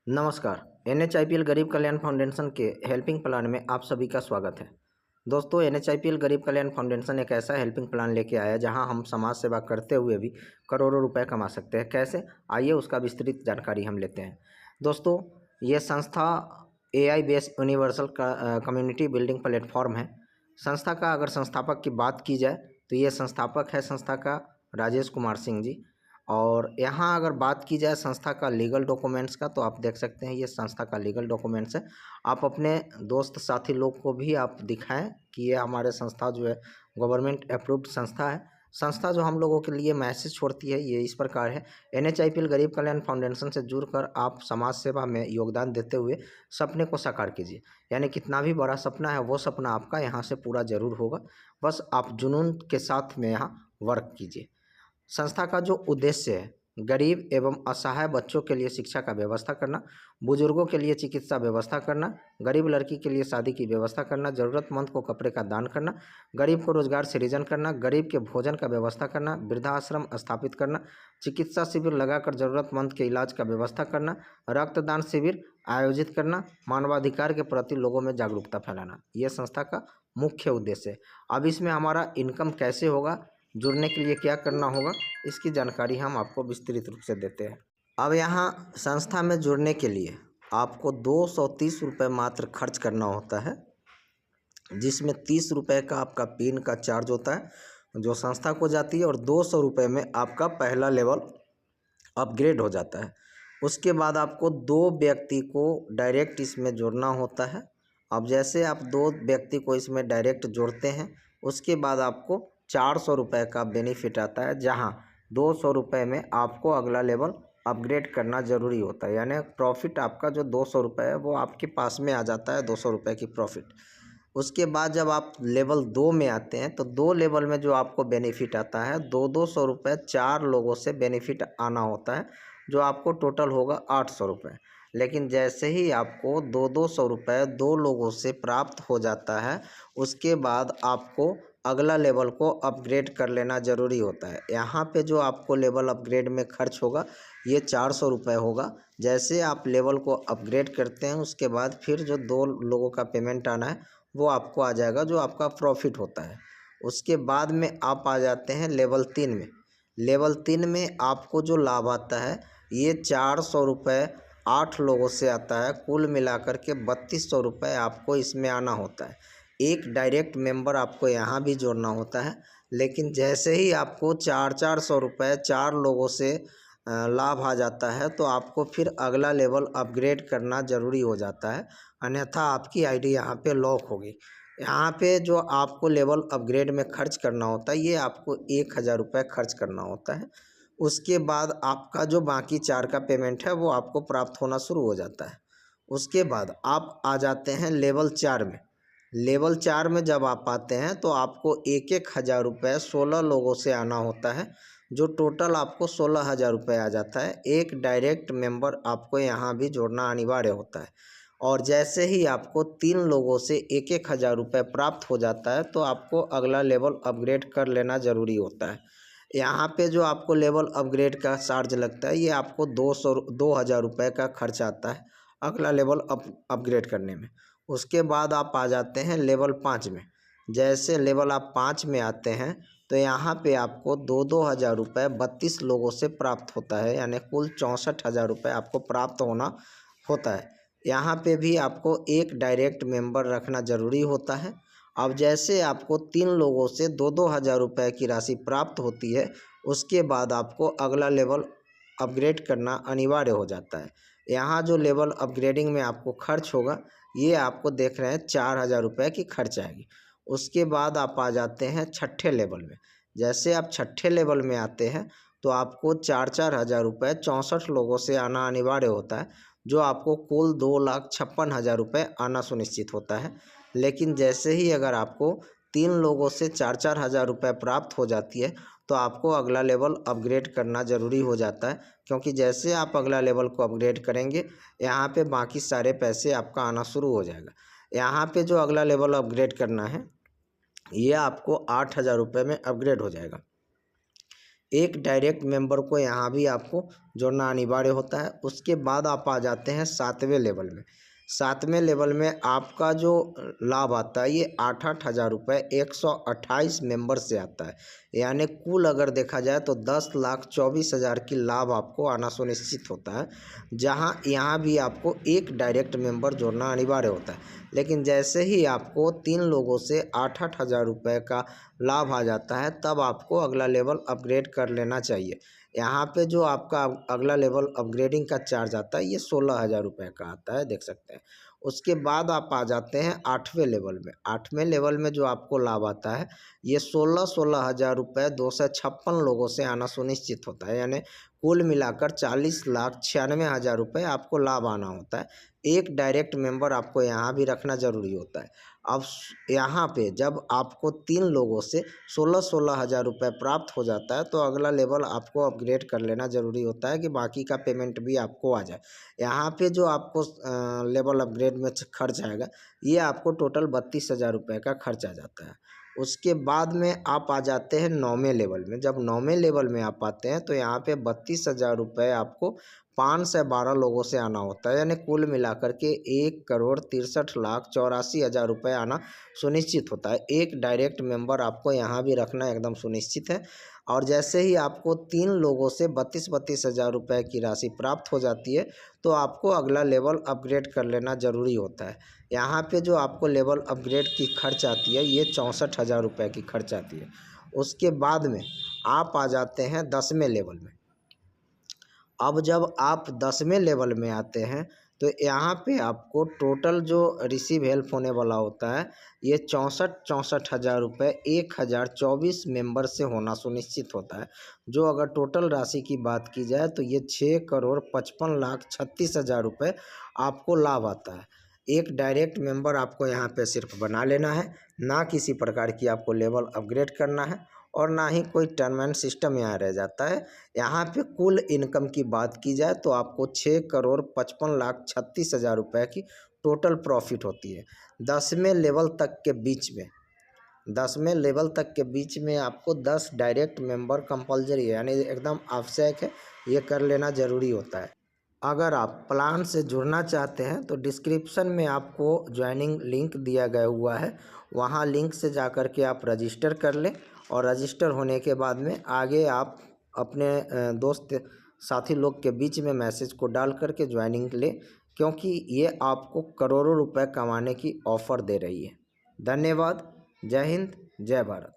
नमस्कार। NHIPL गरीब कल्याण foundation के हेल्पिंग प्लान में आप सभी का स्वागत है। दोस्तों, NHIPL गरीब कल्याण फाउंडेशन एक ऐसा हेल्पिंग प्लान लेके आया है जहां हम समाज सेवा करते हुए भी करोड़ों रुपए कमा सकते हैं। कैसे, आइए उसका विस्तृत जानकारी हम लेते हैं। दोस्तों, ये संस्था AI based universal community building platform है। संस्था का अगर संस्थापक की बात की जाए तो ये संस्थापक है संस्था का राजेश कुमार सिंह जी। और यहाँ अगर बात की जाए संस्था का लीगल डॉक्यूमेंट्स का, तो आप देख सकते हैं ये संस्था का लीगल डॉक्यूमेंट्स है। आप अपने दोस्त साथी लोग को भी आप दिखाएं कि ये हमारे संस्था जो है गवर्नमेंट अप्रूव्ड संस्था है। संस्था जो हम लोगों के लिए मैसेज छोड़ती है ये इस प्रकार है। NHIPL गरीब कल्याण फाउंडेशन से जुड़कर आप समाज सेवा में योगदान देते हुए सपने को साकार कीजिए। यानी कितना भी बड़ा सपना है वो सपना आपका यहाँ से पूरा जरूर होगा। बस आप जुनून के साथ में यहाँ वर्क कीजिए। संस्था का जो उद्देश्य है, गरीब एवं असहाय बच्चों के लिए शिक्षा का व्यवस्था करना, बुजुर्गों के लिए चिकित्सा व्यवस्था करना, गरीब लड़की के लिए शादी की व्यवस्था करना, ज़रूरतमंद को कपड़े का दान करना, गरीब को रोजगार सृजन करना, गरीब के भोजन का व्यवस्था करना, वृद्धाश्रम स्थापित करना, चिकित्सा शिविर लगाकर ज़रूरतमंद के इलाज का व्यवस्था करना, रक्तदान शिविर आयोजित करना, मानवाधिकार के प्रति लोगों में जागरूकता फैलाना, ये संस्था का मुख्य उद्देश्य है। अब इसमें हमारा इनकम कैसे होगा, जुड़ने के लिए क्या करना होगा, इसकी जानकारी हम आपको विस्तृत रूप से देते हैं। अब यहाँ संस्था में जुड़ने के लिए आपको 230 रुपये मात्र खर्च करना होता है, जिसमें 30 रुपये का आपका पिन का चार्ज होता है जो संस्था को जाती है, और 200 रुपये में आपका पहला लेवल अपग्रेड हो जाता है। उसके बाद आपको 2 व्यक्ति को डायरेक्ट इसमें जोड़ना होता है। अब जैसे आप 2 व्यक्ति को इसमें डायरेक्ट जोड़ते हैं, उसके बाद आपको 400 रुपये का बेनिफिट आता है, जहां 200 रुपये में आपको अगला लेवल अपग्रेड करना ज़रूरी होता है। यानी प्रॉफिट आपका जो 200 रुपये है वो आपके पास में आ जाता है, 200 रुपये की प्रॉफिट। उसके बाद जब आप लेवल 2 में आते हैं तो 2 लेवल में जो आपको बेनिफिट आता है, 200 रुपये 4 लोगों से बेनिफिट आना होता है, जो आपको टोटल होगा 800 रुपये। लेकिन जैसे ही आपको 200 रुपये 2 लोगों से प्राप्त हो जाता है, उसके बाद आपको अगला लेवल को अपग्रेड कर लेना ज़रूरी होता है। यहाँ पे जो आपको लेवल अपग्रेड में खर्च होगा ये 400 रुपये होगा। जैसे आप लेवल को अपग्रेड करते हैं उसके बाद फिर जो 2 लोगों का पेमेंट आना है वो आपको आ जाएगा, जो आपका प्रॉफिट होता है। उसके बाद में आप आ जाते हैं लेवल 3 में। लेवल 3 में आपको जो लाभ आता है ये 400 रुपये 8 लोगों से आता है, कुल मिलाकर के 3200 रुपये आपको इसमें आना होता है। एक डायरेक्ट मेंबर आपको यहाँ भी जोड़ना होता है, लेकिन जैसे ही आपको 400 रुपये 4 लोगों से लाभ आ जाता है तो आपको फिर अगला लेवल अपग्रेड करना ज़रूरी हो जाता है, अन्यथा आपकी आईडी यहाँ पे लॉक होगी। यहाँ पे जो आपको लेवल अपग्रेड में खर्च करना होता है ये आपको 1000 रुपये खर्च करना होता है। उसके बाद आपका जो बाकी 4 का पेमेंट है वो आपको प्राप्त होना शुरू हो जाता है। उसके बाद आप आ जाते हैं लेवल 4 में। लेवल 4 में जब आप आते हैं तो आपको 1,000 रुपये 16 लोगों से आना होता है, जो टोटल आपको 16,000 रुपये आ जाता है। एक डायरेक्ट मेंबर आपको यहाँ भी जोड़ना अनिवार्य होता है। और जैसे ही आपको 3 लोगों से 1,000 रुपये प्राप्त हो जाता है तो आपको अगला लेवल अपग्रेड कर लेना ज़रूरी होता है। यहाँ पे जो आपको लेवल अपग्रेड का चार्ज लगता है ये आपको 2,000 रुपये का खर्च आता है अगला लेवल अपग्रेड करने में। उसके बाद आप आ जाते हैं लेवल 5 में। जैसे लेवल आप 5 में आते हैं तो यहाँ पे आपको 2,000 रुपये 32 लोगों से प्राप्त होता है, यानी कुल 64,000 रुपये आपको प्राप्त होना होता है। यहाँ पे भी आपको एक डायरेक्ट मेंबर रखना ज़रूरी होता है। अब जैसे आपको 3 लोगों से 2,000 रुपये की राशि प्राप्त होती है, उसके बाद आपको अगला लेवल अपग्रेड करना अनिवार्य हो जाता है। यहाँ जो लेवल अपग्रेडिंग में आपको खर्च होगा ये आपको देख रहे हैं 4,000 रुपये की खर्च आएगी। उसके बाद आप आ जाते हैं 6ठे लेवल में। जैसे आप 6ठे लेवल में आते हैं तो आपको 4,000 रुपये 64 लोगों से आना अनिवार्य होता है, जो आपको कुल 2,56,000 रुपये आना सुनिश्चित होता है। लेकिन जैसे ही अगर आपको 3 लोगों से 4,000 रुपये प्राप्त हो जाती है तो आपको अगला लेवल अपग्रेड करना ज़रूरी हो जाता है, क्योंकि जैसे आप अगला लेवल को अपग्रेड करेंगे यहाँ पे बाकी सारे पैसे आपका आना शुरू हो जाएगा। यहाँ पे जो अगला लेवल अपग्रेड करना है ये आपको 8,000 रुपये में अपग्रेड हो जाएगा। एक डायरेक्ट मेंबर को यहाँ भी आपको जोड़ना अनिवार्य होता है। उसके बाद आप आ जाते हैं 7वें लेवल में। 7वें लेवल में आपका जो लाभ आता है ये 8,000 रुपये 128 मेंबर से आता है। यानी कुल अगर देखा जाए तो 10,24,000 की लाभ आपको आना सुनिश्चित होता है, जहां यहाँ भी आपको एक डायरेक्ट मेंबर जोड़ना अनिवार्य होता है। लेकिन जैसे ही आपको 3 लोगों से 8,000 रुपये का लाभ आ जाता है, तब आपको अगला लेवल अपग्रेड कर लेना चाहिए। यहाँ पे जो आपका अगला लेवल अपग्रेडिंग का चार्ज आता है ये 16,000 रुपये का आता है, देख सकते हैं। उसके बाद आप आ जाते हैं 8वें लेवल में। 8वें लेवल में जो आपको लाभ आता है ये 16,000 रुपये 256 लोगों से आना सुनिश्चित होता है। यानी कुल मिलाकर 40,96,000 रुपये आपको लाभ आना होता है। एक डायरेक्ट मेंबर आपको यहाँ भी रखना ज़रूरी होता है। अब यहाँ पे जब आपको 3 लोगों से 16,000 रुपये प्राप्त हो जाता है, तो अगला लेवल आपको अपग्रेड कर लेना ज़रूरी होता है कि बाकी का पेमेंट भी आपको आ जाए। यहाँ पे जो आपको लेवल अपग्रेड में खर्च आएगा ये आपको टोटल 32,000 रुपये का खर्च आ जाता है। उसके बाद में आप आ जाते हैं 9वें लेवल में। जब 9वें लेवल में आप आते हैं तो यहाँ पे 32,000 रुपये आपको 5 से 12 लोगों से आना होता है। यानी कुल मिलाकर के 1,63,84,000 रुपये आना सुनिश्चित होता है। एक डायरेक्ट मेंबर आपको यहाँ भी रखना एकदम सुनिश्चित है। और जैसे ही आपको 3 लोगों से 32,000 रुपये की राशि प्राप्त हो जाती है, तो आपको अगला लेवल अपग्रेड कर लेना ज़रूरी होता है। यहाँ पे जो आपको लेवल अपग्रेड की खर्च आती है ये 64,000 रुपये की खर्च आती है। उसके बाद में आप आ जाते हैं 10वें लेवल में। अब जब आप 10वें लेवल में आते हैं तो यहाँ पे आपको टोटल जो रिसीव हेल्प होने वाला होता है ये 64,000 रुपये 1,024 मेंबर से होना सुनिश्चित होता है। जो अगर टोटल राशि की बात की जाए तो ये 6,55,36,000 रुपये आपको लाभ आता है। एक डायरेक्ट मेंबर आपको यहाँ पे सिर्फ बना लेना है, ना किसी प्रकार की आपको लेवल अपग्रेड करना है और ना ही कोई टर्म एंड सिस्टम यहाँ रह जाता है। यहाँ पे कुल इनकम की बात की जाए तो आपको 6,55,36,000 रुपये की टोटल प्रॉफिट होती है। 10वें लेवल तक के बीच में 10वें लेवल तक के बीच में आपको 10 डायरेक्ट मेंबर कंपलसरी है, यानी एकदम आवश्यक है, ये कर लेना ज़रूरी होता है। अगर आप प्लान से जुड़ना चाहते हैं तो डिस्क्रिप्शन में आपको ज्वाइनिंग लिंक दिया गया हुआ है, वहां लिंक से जाकर के आप रजिस्टर कर लें और रजिस्टर होने के बाद में आगे आप अपने दोस्त साथी लोग के बीच में मैसेज को डाल करके ज्वाइनिंग लें, क्योंकि ये आपको करोड़ों रुपए कमाने की ऑफ़र दे रही है। धन्यवाद। जय हिंद, जय भारत।